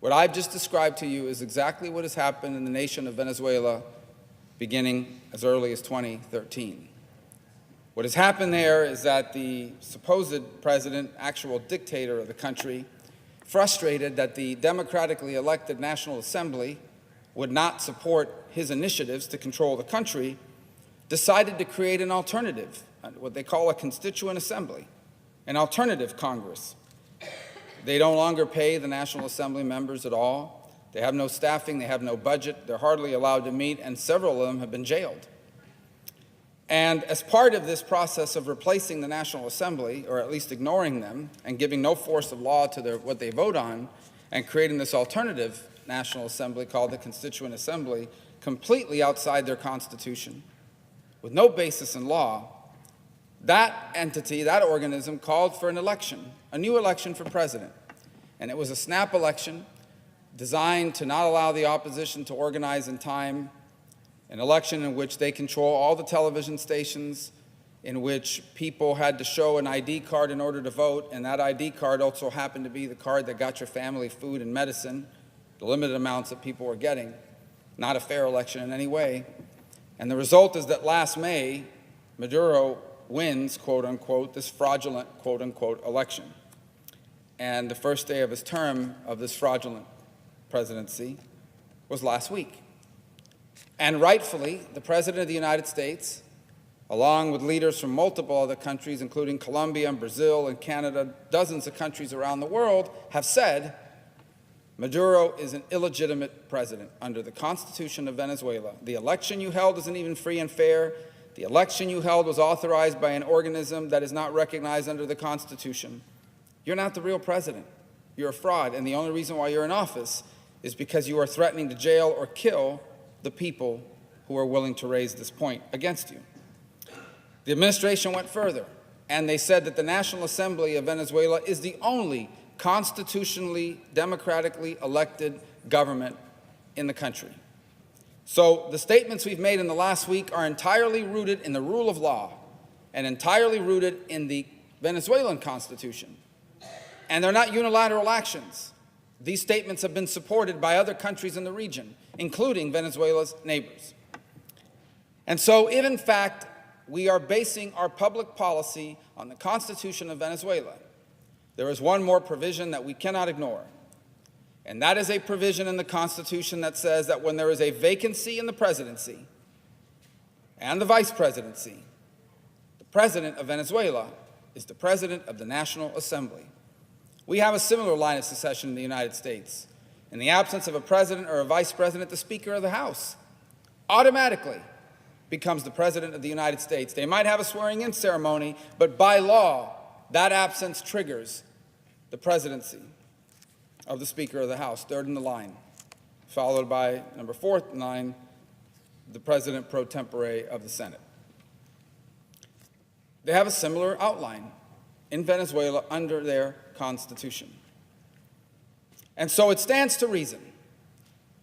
What I've just described to you is exactly what has happened in the nation of Venezuela beginning as early as 2013. What has happened there is that the supposed president, actual dictator of the country, frustrated that the democratically elected National Assembly would not support his initiatives to control the country, decided to create an alternative, what they call a constituent assembly, an alternative Congress. They no longer pay the National Assembly members at all. They have no staffing, they have no budget, they're hardly allowed to meet, and several of them have been jailed. And as part of this process of replacing the National Assembly, or at least ignoring them, and giving no force of law to what they vote on, and creating this alternative National Assembly called the Constituent Assembly, completely outside their Constitution, with no basis in law, that entity, that organism, called for an election, a new election for president. And it was a snap election designed to not allow the opposition to organize in time, an election in which they control all the television stations, in which people had to show an ID card in order to vote, and that ID card also happened to be the card that got your family food and medicine, the limited amounts that people were getting, not a fair election in any way. And the result is that last May, Maduro wins, quote unquote, this fraudulent, quote unquote, election. And the first day of his term of this fraudulent presidency was last week. And rightfully, the President of the United States, along with leaders from multiple other countries, including Colombia and Brazil and Canada, dozens of countries around the world, have said Maduro is an illegitimate president under the Constitution of Venezuela. The election you held isn't even free and fair. The election you held was authorized by an organism that is not recognized under the Constitution. You're not the real president. You're a fraud, and the only reason why you're in office is because you are threatening to jail or kill the people who are willing to raise this point against you. The administration went further, and they said that the National Assembly of Venezuela is the only constitutionally, democratically elected government in the country. So the statements we've made in the last week are entirely rooted in the rule of law and entirely rooted in the Venezuelan Constitution. And they're not unilateral actions. These statements have been supported by other countries in the region, including Venezuela's neighbors. And so if, in fact, we are basing our public policy on the Constitution of Venezuela, there is one more provision that we cannot ignore. And that is a provision in the Constitution that says that when there is a vacancy in the presidency and the vice presidency, the president of Venezuela is the president of the National Assembly. We have a similar line of succession in the United States. In the absence of a president or a vice president, the Speaker of the House automatically becomes the President of the United States. They might have a swearing-in ceremony, but by law, that absence triggers the presidency of the Speaker of the House, third in the line, followed by number fourth in line, the President pro tempore of the Senate. They have a similar outline in Venezuela under their Constitution. And so it stands to reason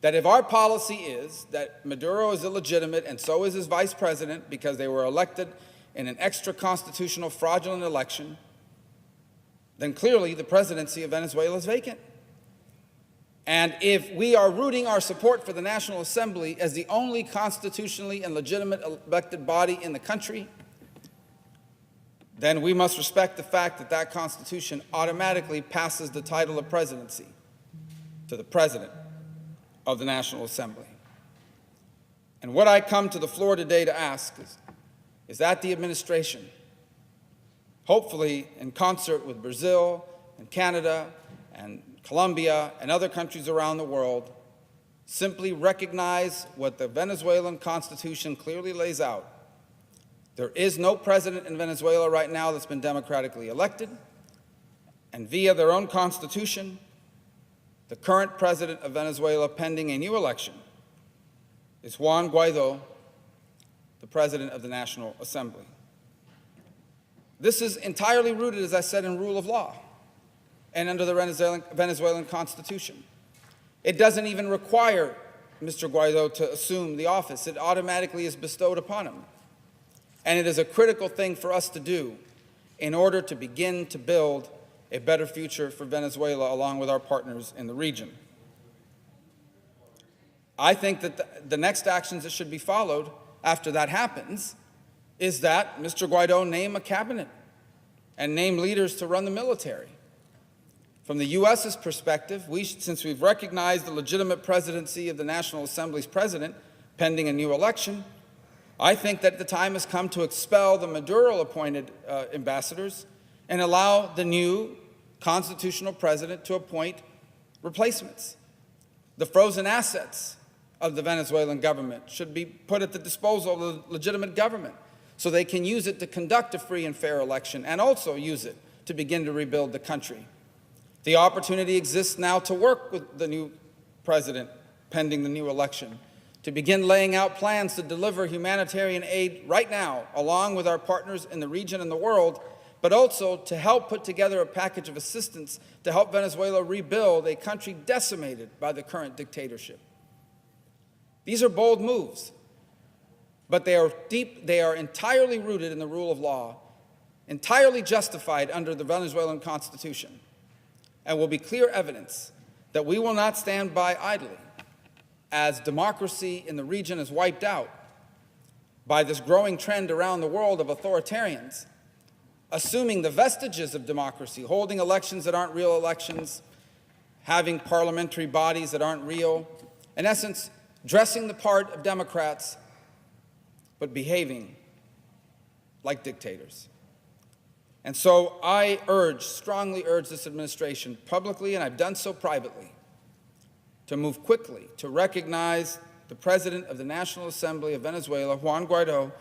that if our policy is that Maduro is illegitimate and so is his vice president because they were elected in an extra-constitutional fraudulent election, then clearly the presidency of Venezuela is vacant. And if we are rooting our support for the National Assembly as the only constitutionally and legitimate elected body in the country, then we must respect the fact that that Constitution automatically passes the title of presidency to the President of the National Assembly. And what I come to the floor today to ask is that the administration, hopefully in concert with Brazil and Canada and Colombia and other countries around the world, simply recognize what the Venezuelan Constitution clearly lays out. There is no president in Venezuela right now that's been democratically elected, and via their own constitution, the current president of Venezuela, pending a new election, is Juan Guaidó, the president of the National Assembly. This is entirely rooted, as I said, in rule of law and under the Venezuelan Constitution. It doesn't even require Mr. Guaidó to assume the office. It automatically is bestowed upon him. And it is a critical thing for us to do in order to begin to build a better future for Venezuela along with our partners in the region. I think that the next actions that should be followed after that happens is that Mr. Guaidó name a cabinet and name leaders to run the military. From the U.S.'s perspective, since we've recognized the legitimate presidency of the National Assembly's president pending a new election, I think that the time has come to expel the Maduro-appointed ambassadors and allow the new constitutional president to appoint replacements. The frozen assets of the Venezuelan government should be put at the disposal of the legitimate government so they can use it to conduct a free and fair election and also use it to begin to rebuild the country. The opportunity exists now to work with the new president pending the new election, to begin laying out plans to deliver humanitarian aid right now, along with our partners in the region and the world, but also to help put together a package of assistance to help Venezuela rebuild a country decimated by the current dictatorship. These are bold moves, but they are entirely rooted in the rule of law, entirely justified under the Venezuelan Constitution, and will be clear evidence that we will not stand by idly as democracy in the region is wiped out by this growing trend around the world of authoritarians, assuming the vestiges of democracy, holding elections that aren't real elections, having parliamentary bodies that aren't real, in essence, dressing the part of Democrats, but behaving like dictators. And so I strongly urge this administration publicly, and I've done so privately, to move quickly to recognize the President of the National Assembly of Venezuela, Juan Guaidó,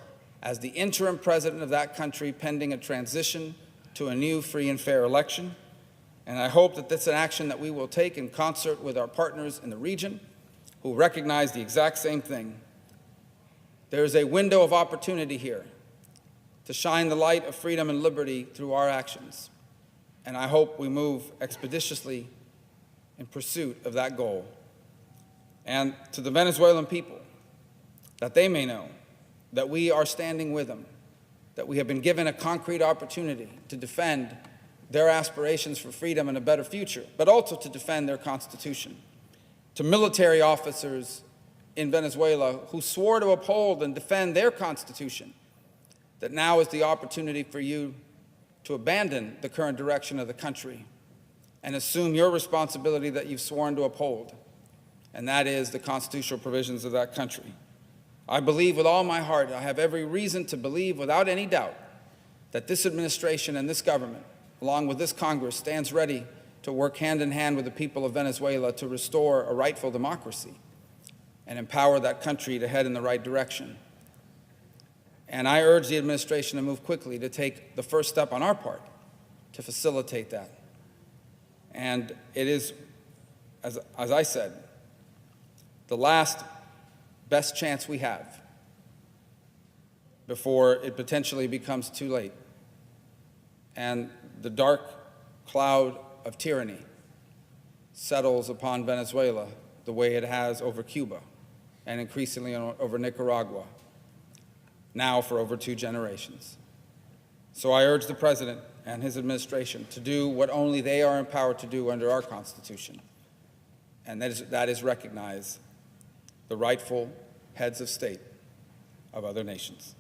as the interim president of that country pending a transition to a new free and fair election. And I hope that that's an action that we will take in concert with our partners in the region who recognize the exact same thing. There is a window of opportunity here to shine the light of freedom and liberty through our actions. And I hope we move expeditiously in pursuit of that goal. And to the Venezuelan people, that they may know that we are standing with them, that we have been given a concrete opportunity to defend their aspirations for freedom and a better future, but also to defend their constitution. To military officers in Venezuela who swore to uphold and defend their constitution, that now is the opportunity for you to abandon the current direction of the country and assume your responsibility that you've sworn to uphold, and that is the constitutional provisions of that country. I believe with all my heart, I have every reason to believe without any doubt that this administration and this government, along with this Congress, stands ready to work hand in hand with the people of Venezuela to restore a rightful democracy and empower that country to head in the right direction. And I urge the administration to move quickly to take the first step on our part to facilitate that. And it is, as I said, the last best chance we have before it potentially becomes too late and the dark cloud of tyranny settles upon Venezuela the way it has over Cuba and increasingly over Nicaragua, now for over 2 generations. So I urge the President and his administration to do what only they are empowered to do under our Constitution, and that is recognize the rightful heads of state of other nations.